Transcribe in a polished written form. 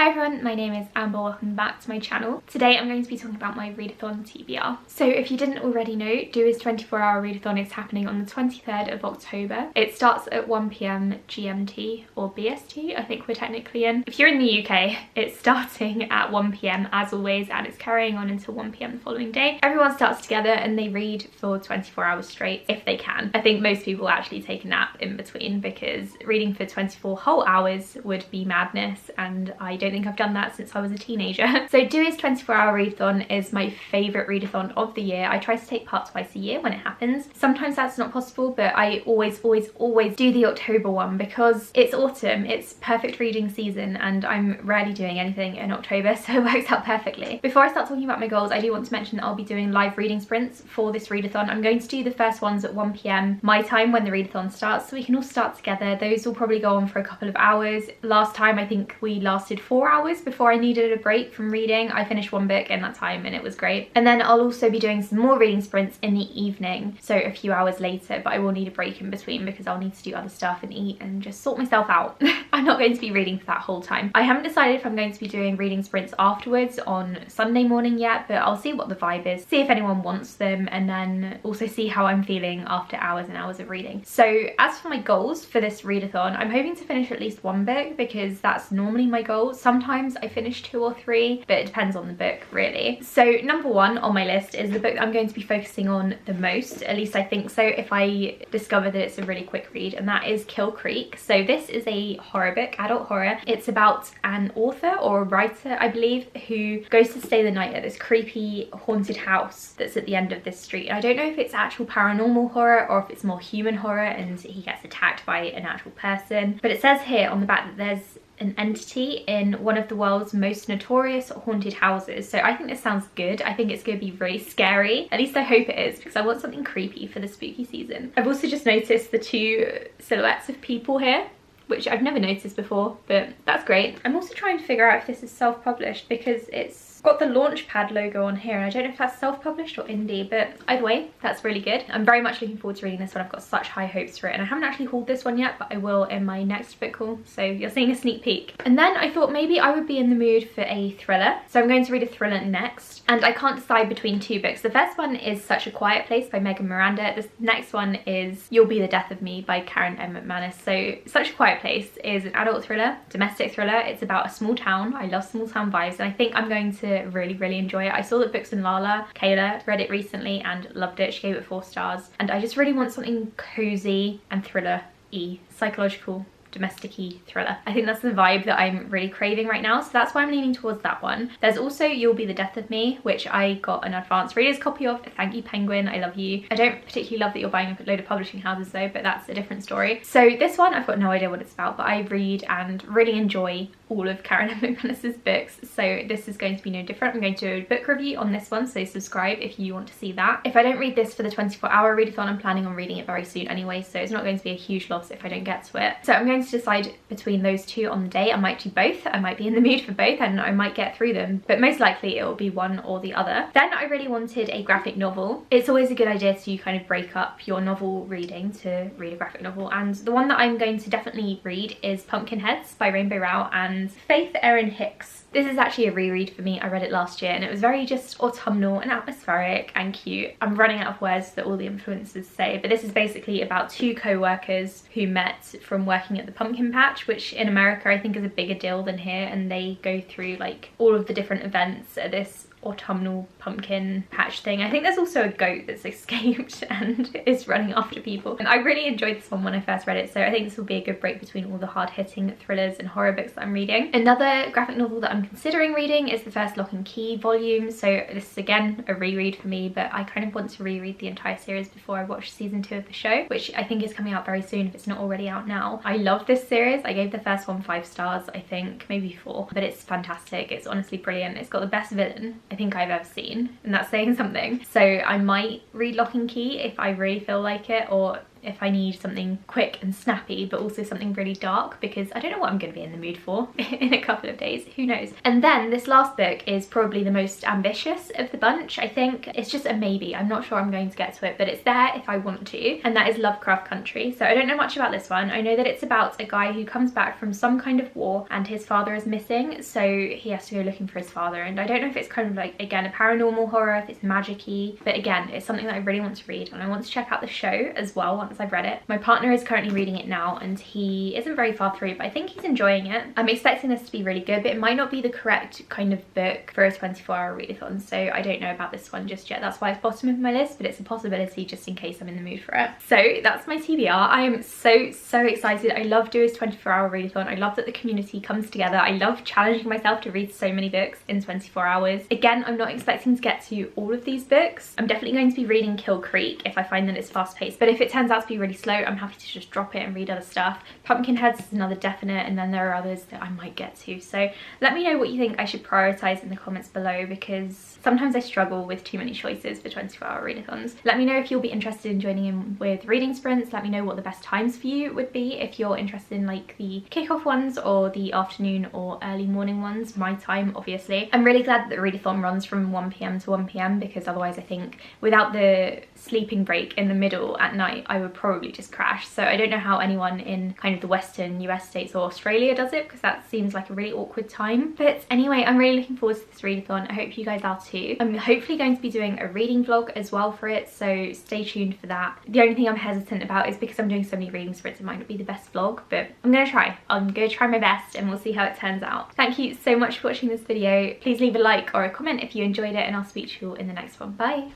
Hi everyone, my name is Amber, welcome back to my channel. Today I'm going to be talking about my readathon TBR. So if you didn't already know, Dewey's 24-hour readathon is happening on the 23rd of October. It starts at 1 PM GMT or BST, I think we're technically in. If you're in the UK, it's starting at 1 PM as always, and it's carrying on until 1 PM the following day. Everyone starts together and they read for 24 hours straight if they can. I think most people actually take a nap in between because reading for 24 whole hours would be madness, and I don't think I've done that since I was a teenager. So Dewey's 24-hour readathon is my favourite readathon of the year. I try to take part twice a year when it happens. Sometimes that's not possible, but I always do the October one because it's autumn, it's perfect reading season, and I'm rarely doing anything in October, so it works out perfectly. Before I start talking about my goals, I do want to mention that I'll be doing live reading sprints for this readathon. I'm going to do the first ones at 1 PM my time when the readathon starts, so we can all start together. Those will probably go on for a couple of hours. Last time I think we lasted 4 hours before I needed a break from reading. I finished one book in that time and it was great. And then I'll also be doing some more reading sprints in the evening, so a few hours later, but I will need a break in between because I'll need to do other stuff and eat and just sort myself out. I'm not going to be reading for that whole time. I haven't decided if I'm going to be doing reading sprints afterwards on Sunday morning yet, but I'll see what the vibe is, see if anyone wants them, and then also see how I'm feeling after hours and hours of reading. So as for my goals for this readathon, I'm hoping to finish at least one book because that's normally my goal. Sometimes I finish 2 or 3, but it depends on the book really. So number 1 on my list is the book that I'm going to be focusing on the most, at least I think so if I discover that it's a really quick read, and that is Kill Creek. So this is a horror book, adult horror. It's about an author or a writer, I believe, who goes to stay the night at this creepy haunted house that's at the end of this street. I don't know if it's actual paranormal horror or if it's more human horror and he gets attacked by an actual person, but it says here on the back that there's an entity in one of the world's most notorious haunted houses. So I think this sounds good. I think it's going to be really scary. At least I hope it is, because I want something creepy for the spooky season. I've also just noticed the 2 silhouettes of people here, which I've never noticed before, but that's great. I'm also trying to figure out if this is self-published because it's got the Launchpad logo on here, and I don't know if that's self-published or indie, but either way, that's really good. I'm very much looking forward to reading this one. I've got such high hopes for it, and I haven't actually hauled this one yet, but I will in my next book haul, so you're seeing a sneak peek. And then I thought maybe I would be in the mood for a thriller, so I'm going to read a thriller next, and I can't decide between 2 books. The first one is Such a Quiet Place by Megan Miranda. The next one is You'll Be the Death of Me by Karen M. McManus. So Such a Quiet Place is an adult thriller, domestic thriller. It's about a small town. I love small town vibes, and I think I'm going to really enjoy it. I saw that Books and Lala, Kayla, read it recently and loved it. She gave it 4 stars, and I just really want something cozy and thriller-y, psychological, domestic-y thriller. I think that's the vibe that I'm really craving right now, so that's why I'm leaning towards that one. There's also You'll Be the Death of Me, which I got an advance reader's copy of. Thank you, Penguin, I love you. I don't particularly love that you're buying a load of publishing houses though, but that's a different story. So this one, I've got no idea what it's about, but I read and really enjoy all of Karen M. McManus's books, so this is going to be no different. I'm going to do a book review on this one, so subscribe if you want to see that. If I don't read this for the 24-hour readathon, I'm planning on reading it very soon anyway, so it's not going to be a huge loss if I don't get to it. So I'm going to decide between those 2 on the day. I might do both. I might be in the mood for both and I might get through them, but most likely it will be one or the other. Then I really wanted a graphic novel. It's always a good idea to kind of break up your novel reading to read a graphic novel, and the one that I'm going to definitely read is Pumpkinheads by Rainbow Rowell and Faith Erin Hicks. This is actually a reread for me. I read it last year and it was very just autumnal and atmospheric and cute. I'm running out of words that all the influencers say, but this is basically about 2 co-workers who met from working at the pumpkin patch, which in America I think is a bigger deal than here, and they go through like all of the different events at this autumnal pumpkin patch thing. I think there's also a goat that's escaped and is running after people, and I really enjoyed this one when I first read it, so I think this will be a good break between all the hard-hitting thrillers and horror books that I'm reading. Another graphic novel that I'm considering reading is the first Lock and Key volume, so this is again a reread for me, but I kind of want to reread the entire series before I watch season 2 of the show, which I think is coming out very soon if it's not already out now. I love this series. I gave the first one 5 stars, I think, maybe 4, but it's fantastic. It's honestly brilliant. It's got the best villain I think I've ever seen, and that's saying something. So I might read Lock and Key if I really feel like it, or if I need something quick and snappy, but also something really dark, because I don't know what I'm going to be in the mood for in a couple of days, who knows. And then this last book is probably the most ambitious of the bunch, I think. It's just a maybe. I'm not sure I'm going to get to it, but it's there if I want to, and that is Lovecraft Country. So I don't know much about this one. I know that it's about a guy who comes back from some kind of war and his father is missing, so he has to go looking for his father. And I don't know if it's kind of like, again, a paranormal horror, if it's magic-y, but again, it's something that I really want to read, and I want to check out the show as well once I've read it. My partner is currently reading it now, and he isn't very far through, but I think he's enjoying it. I'm expecting this to be really good, but it might not be the correct kind of book for a 24-hour readathon, so I don't know about this one just yet. That's why it's bottom of my list, but it's a possibility just in case I'm in the mood for it. So that's my TBR. I am so excited. I love Dewey's 24-hour readathon. I love that the community comes together. I love challenging myself to read so many books in 24 hours. Again, I'm not expecting to get to all of these books. I'm definitely going to be reading Kill Creek if I find that it's fast paced, but if it turns out to be really slow, I'm happy to just drop it and read other stuff. Pumpkinheads is another definite, and then there are others that I might get to. So let me know what you think I should prioritize in the comments below, because sometimes I struggle with too many choices for 24-hour readathons. Let me know if you'll be interested in joining in with reading sprints. Let me know what the best times for you would be, if you're interested in like the kickoff ones or the afternoon or early morning ones. My time, obviously. I'm really glad that the readathon runs from 1 PM to 1 PM, because otherwise I think without the sleeping break in the middle at night, I would probably just crash. So I don't know how anyone in kind of the Western US states or Australia does it, because that seems like a really awkward time. But anyway, I'm really looking forward to this readathon. I hope you guys are too. I'm hopefully going to be doing a reading vlog as well for it, so stay tuned for that. The only thing I'm hesitant about is because I'm doing so many reading sprints, it might not be the best vlog, but I'm gonna try. I'm gonna try my best, and we'll see how it turns out. Thank you so much for watching this video. Please leave a like or a comment if you enjoyed it, and I'll speak to you all in the next one. Bye!